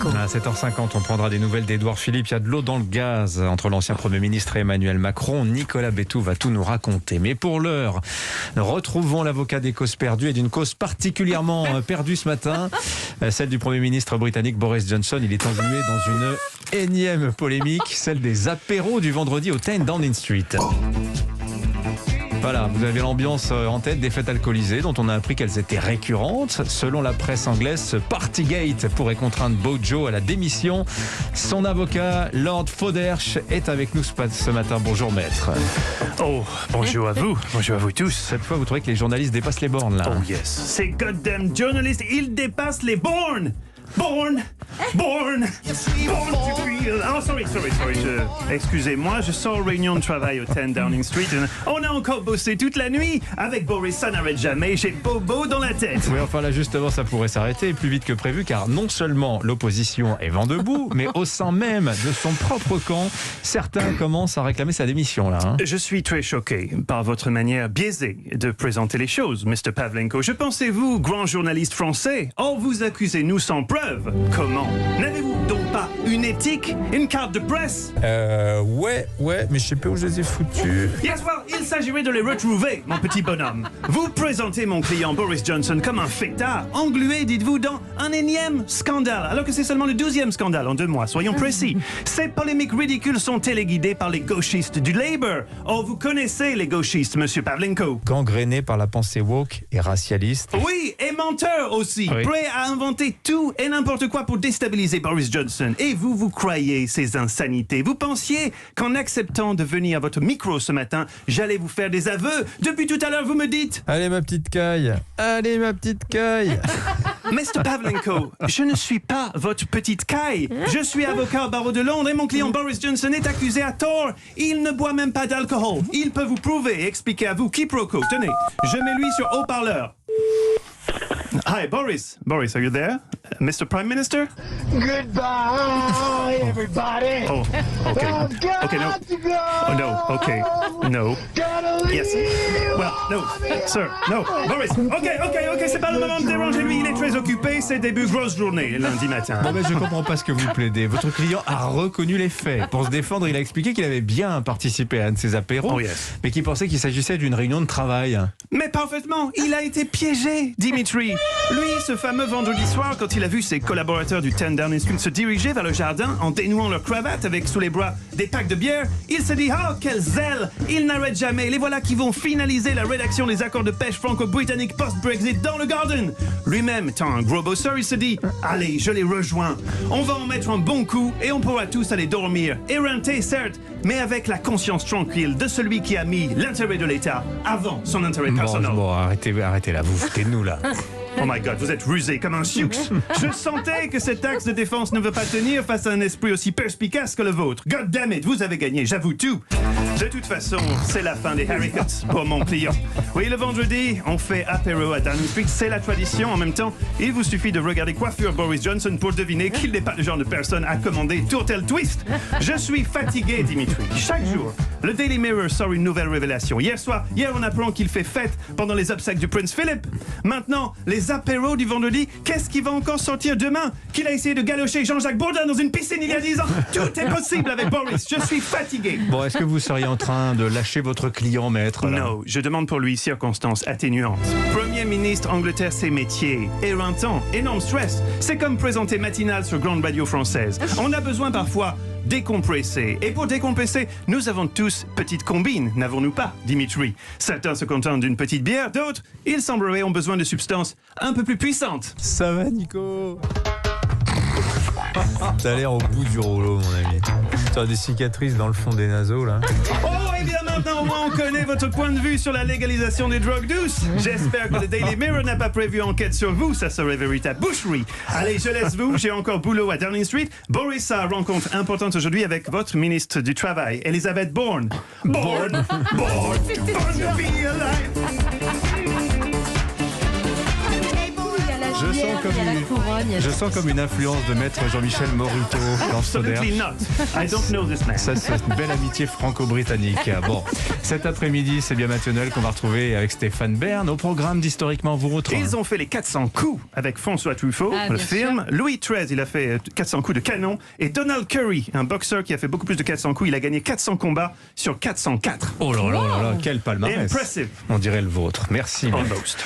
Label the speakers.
Speaker 1: À 7h50, on prendra des nouvelles d'Édouard Philippe. Il y a de l'eau dans le gaz entre l'ancien Premier ministre et Emmanuel Macron. Nicolas Bétou va tout nous raconter. Mais pour l'heure, retrouvons l'avocat des causes perdues et d'une cause particulièrement perdue ce matin, celle du Premier ministre britannique Boris Johnson. Il est englué dans une énième polémique, celle des apéros du vendredi au 10 Downing Street. Voilà, vous avez l'ambiance en tête des fêtes alcoolisées dont on a appris qu'elles étaient récurrentes. Selon la presse anglaise, ce Partygate pourrait contraindre Bojo à la démission. Son avocat, Lord Foderch, est avec nous ce matin. Bonjour maître.
Speaker 2: Oh, bonjour à vous tous.
Speaker 1: Cette fois, vous trouvez que les journalistes dépassent les bornes là?
Speaker 2: Oh yes, ces goddamn journalistes, ils dépassent les bornes. Born to feel. Oh, sorry. Excusez-moi, je sors réunion de travail au 10 Downing Street. On a encore bossé toute la nuit. Avec Boris, ça n'arrête jamais. J'ai bobo dans la tête.
Speaker 1: Oui, enfin là, justement, ça pourrait s'arrêter plus vite que prévu, car non seulement l'opposition est vent debout, mais au sein même de son propre camp, certains commencent à réclamer sa démission, là.
Speaker 2: Je suis très choqué par votre manière biaisée de présenter les choses, Mr. Pavlenko. Je pensais, vous, grand journaliste français, vous accusez-nous sans preuve. Comment? N'avez-vous donc pas une éthique, une carte de presse?
Speaker 1: Ouais, mais je sais pas où je les ai foutus.
Speaker 2: Yes, well, il s'agirait de les retrouver, mon petit bonhomme. Vous présentez mon client Boris Johnson comme un fêtard, englué, dites-vous, dans un énième scandale, alors que c'est seulement le 12e scandale en 2 mois, soyons précis. Ces polémiques ridicules sont téléguidées par les gauchistes du Labour. Oh, vous connaissez les gauchistes, monsieur Pavlenko.
Speaker 1: Gangrénés par la pensée woke et racialiste.
Speaker 2: Oui, et menteurs aussi,
Speaker 1: oui.
Speaker 2: Prêts à inventer tout et n'importe quoi pour déstabiliser Boris Johnson. Et vous croyez ces insanités. Vous pensiez qu'en acceptant de venir à votre micro ce matin, j'allais vous faire des aveux. Depuis tout à l'heure, vous me dites...
Speaker 1: Allez ma petite caille.
Speaker 2: Mr. Pavlenko, je ne suis pas votre petite caille. Je suis avocat au barreau de Londres et mon client Boris Johnson est accusé à tort. Il ne boit même pas d'alcool. Il peut vous prouver et expliquer à vous quiproquo. Tenez, je mets lui sur haut-parleur. Hi, Boris. Boris, are you there? Mr. Prime Minister?
Speaker 3: Goodbye, everybody.
Speaker 2: Oh, okay.
Speaker 3: I've got
Speaker 2: Okay, no.
Speaker 3: to go.
Speaker 2: Oh, no, okay. No.
Speaker 3: Gotta leave.
Speaker 2: Yes. Well, no, sir, no. Boris, okay, c'est pas le moment de déranger lui, il est très occupé, c'est début grosse journée, lundi matin.
Speaker 1: Bon, mais je comprends pas ce que vous plaidez. Votre client a reconnu les faits. Pour se défendre, il a expliqué qu'il avait bien participé à un de ces apéros,
Speaker 2: Oh, yes.
Speaker 1: mais qu'il pensait qu'il s'agissait d'une réunion de travail.
Speaker 2: Mais parfaitement, il a été piégé, Dimitri. Lui, ce fameux vendredi soir, quand il a vu ses collaborateurs du 10 Downing Street se diriger vers le jardin en dénouant leur cravate avec sous les bras des packs de bière, il se dit « Oh, quel zèle! Ils n'arrêtent jamais! Les voilà qui vont finaliser la rédaction des accords de pêche franco-britanniques post-Brexit dans le Garden! » Lui-même étant un gros bosseur, il se dit « Allez, je les rejoins. On va en mettre un bon coup et on pourra tous aller dormir. Éreintés, certes, mais avec la conscience tranquille de celui qui a mis l'intérêt de l'État avant son intérêt personnel. »
Speaker 1: Bon, arrêtez là, vous foutez de nous là.
Speaker 2: Oh my God, vous êtes rusé comme un sioux. Je sentais que cet axe de défense ne veut pas tenir face à un esprit aussi perspicace que le vôtre. God damn it, vous avez gagné, j'avoue tout. De toute façon, c'est la fin des haircuts pour mon client. Oui, le vendredi, on fait apéro à Downing Street, c'est la tradition. En même temps, il vous suffit de regarder Coiffure Boris Johnson pour deviner qu'il n'est pas le genre de personne à commander tourtel twist. Je suis fatigué, Dimitri. Chaque jour, le Daily Mirror sort une nouvelle révélation. Hier, on apprend qu'il fait fête pendant les obsèques du prince Philip. Maintenant, les apéros du vendredi, qu'est-ce qui va encore sortir demain? Qu'il a essayé de galocher Jean-Jacques Bourdin dans une piscine il y a 10 ans? Tout est possible avec Boris. Je suis fatigué.
Speaker 1: Bon, est-ce que vous seriez en train de lâcher votre client, maître là?
Speaker 2: Non, je demande pour lui circonstances atténuantes. Premier ministre Angleterre, c'est métier. Éreintant, énorme stress. C'est comme présenter matinale sur grande radio française. On a besoin parfois décompresser. Et pour décompresser, nous avons tous petite combine, n'avons-nous pas, Dimitri? Certains se contentent d'une petite bière, d'autres, il semblerait, ont besoin de substances un peu plus puissantes.
Speaker 1: Ça va, Nico? T'as l'air au bout du rouleau, mon ami. T'as des cicatrices dans le fond des naseaux, là.
Speaker 2: Oh, et bien maintenant, au moins, on connaît votre point de vue sur la légalisation des drogues douces. J'espère que le Daily Mirror n'a pas prévu enquête sur vous, ça serait véritable boucherie. Allez, je laisse vous, j'ai encore boulot à Downing Street. Boris a rencontre importante aujourd'hui avec votre ministre du Travail, Elizabeth Bourne. Born to be alive.
Speaker 1: Je sens comme une influence de maître Jean-Michel Moruto dans Soder.
Speaker 2: Absolutely not. I don't know this man.
Speaker 1: Ça, c'est une belle amitié franco-britannique. Bon, cet après-midi, c'est bien maintenant qu'on va retrouver avec Stéphane Bern au programme d'Historiquement Vôtre.
Speaker 2: Ils ont fait les 400 coups avec François Truffaut, le
Speaker 3: bien
Speaker 2: film. Louis XIII, il a fait 400 coups de canon. Et Donald Curry, un boxeur qui a fait beaucoup plus de 400 coups, il a gagné 400 combats sur 404.
Speaker 1: Oh là là là là, quel palmarès.
Speaker 2: Impressive.
Speaker 1: On dirait le vôtre. Merci.
Speaker 2: Almost.